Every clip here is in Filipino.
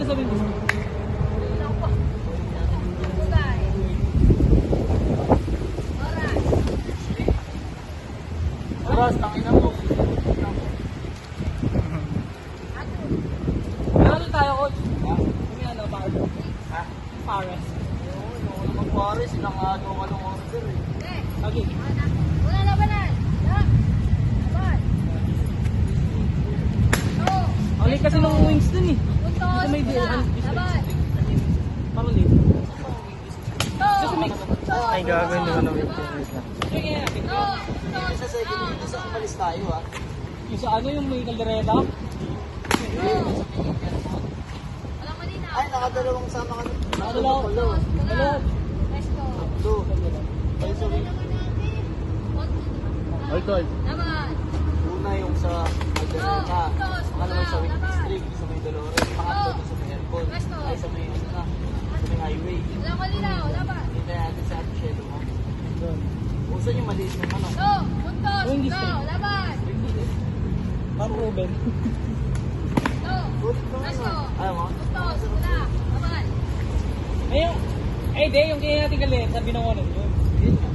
ka sa windows. Oras, tangina mo. Ano tayo, coach? Kami ano, Pares. Ha? Pares. Oo, mag-Pares. Ilang anong order eh. Okay. Wala labanan. Ulit kasi nung wings dun eh. Puntos. May Laban. Parang ulit. Kasi may... Ay, gagawin naman ng wings. Sige, natin. Sa second week, nasa umalis tayo ha. Yung sa ano, yung may kaldereta. Walang malinaw. Ay, nakadalawang sama ka. Nakadalaw. Dalawa. Dalaw. Presto. Tatlo. Ay, sa week. Hold on. Laban. Una yung sa Aldereta. Pangalawa sa Wing District, sa may Dolores. Pangatlo sa may airport. Ay, sa may ano na. Sa may highway. Walang malinaw. Laban. Hindi natin sa ating schedule mo. Usan yung maliit ng ano? Puntos. Wing district. Laban. Parang Ruben. Presto. Ayaw mo? Puntos. Laban. Ayun. Eh, di, yung kaya natin galit, sabi ng ano yun.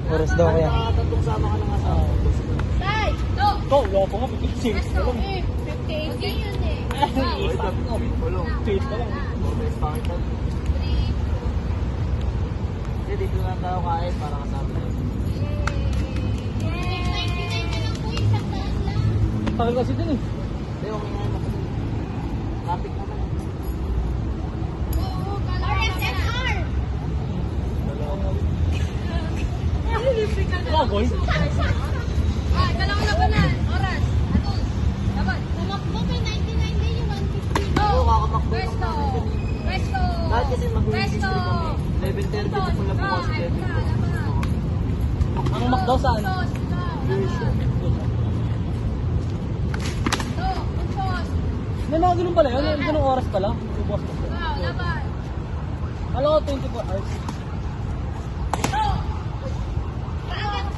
Oras daw kaya. Nakatatlong sama ka ng asawa. Tay. No. Ito, loko nga, 56. Presto. Alam. 58 yun eh. Uy, sabi ko, tulong. Tweet pa lang. Mobile pakita. 3. Hindi, dito na tayo kain para kasama tayo. Takil kasi dun eh. Hindi, okay nga naman. Traffic naman. Lagoy. Dalawang labanan. Oras. Atul. Laban. Tumakbo may 99 din yung 150. Oo, kakamakbo ng Presto. Presto. Dahil kasi mag-wing Presto. district kami. 11:30 na pala bukas. Ang makdaw saan? May mga ganun pala yun. Ganung oras pala. Subos ko. Laban. Alam ko 24 hours.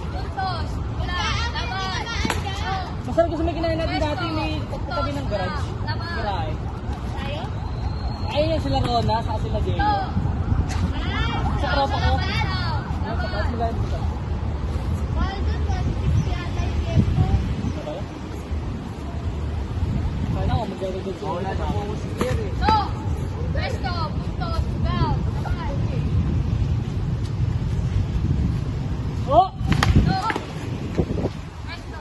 Puntos. Laban. Masarap kasi may kinain natin dati. May katabi ng garage. Garahe. Tayo? Ayun yung sila Rona, saka sila Jay. Sa tropa ko. Saka sila dito. Kaya ako mag-record Oo, wala na po si Jerry. Presto. Puntos. Go. Laban. Oh! Presto.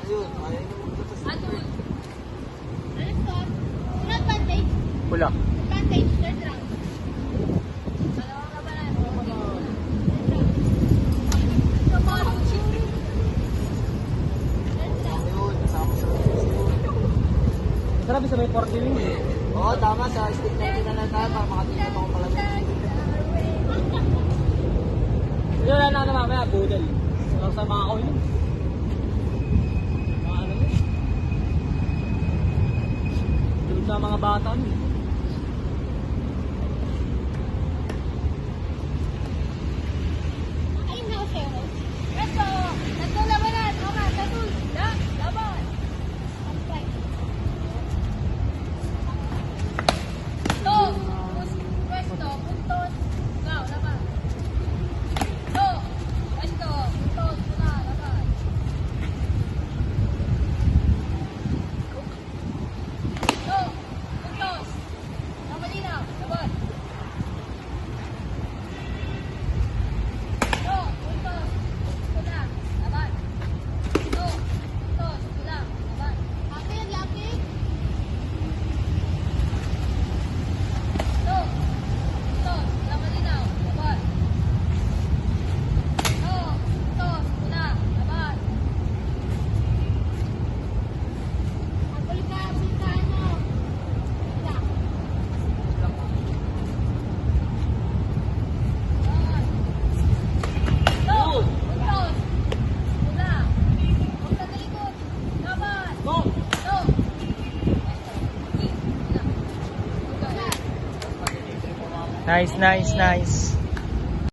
Ayun, ayaw na magpunta sa Atul. Presto. Advantage. Pula. Advantage. Third round. Dalawang labanan. Ayun, kasama sa yun. Sarap sa may 40 wing eh. Oo, tama. Sa stick natin na lang tayo para makatingin ako pala. Yun na na mamaya, budal. Sarap sa mga kawin. Mga ano yun. Doon sa mga bata yun. Presto. Tatlong labanan. Oras. Tatul. Laban. Presto. Puntos. Go. Laban. Presto. Puntos. Laban. Puntos. Malinaw. Laban. Puntos. Laban. Puntos. Laban. Lapit. Lapit. Puntos. Malinaw. Laban. Puntos. Laban. Aplikano. Go! Nice, nice, nice.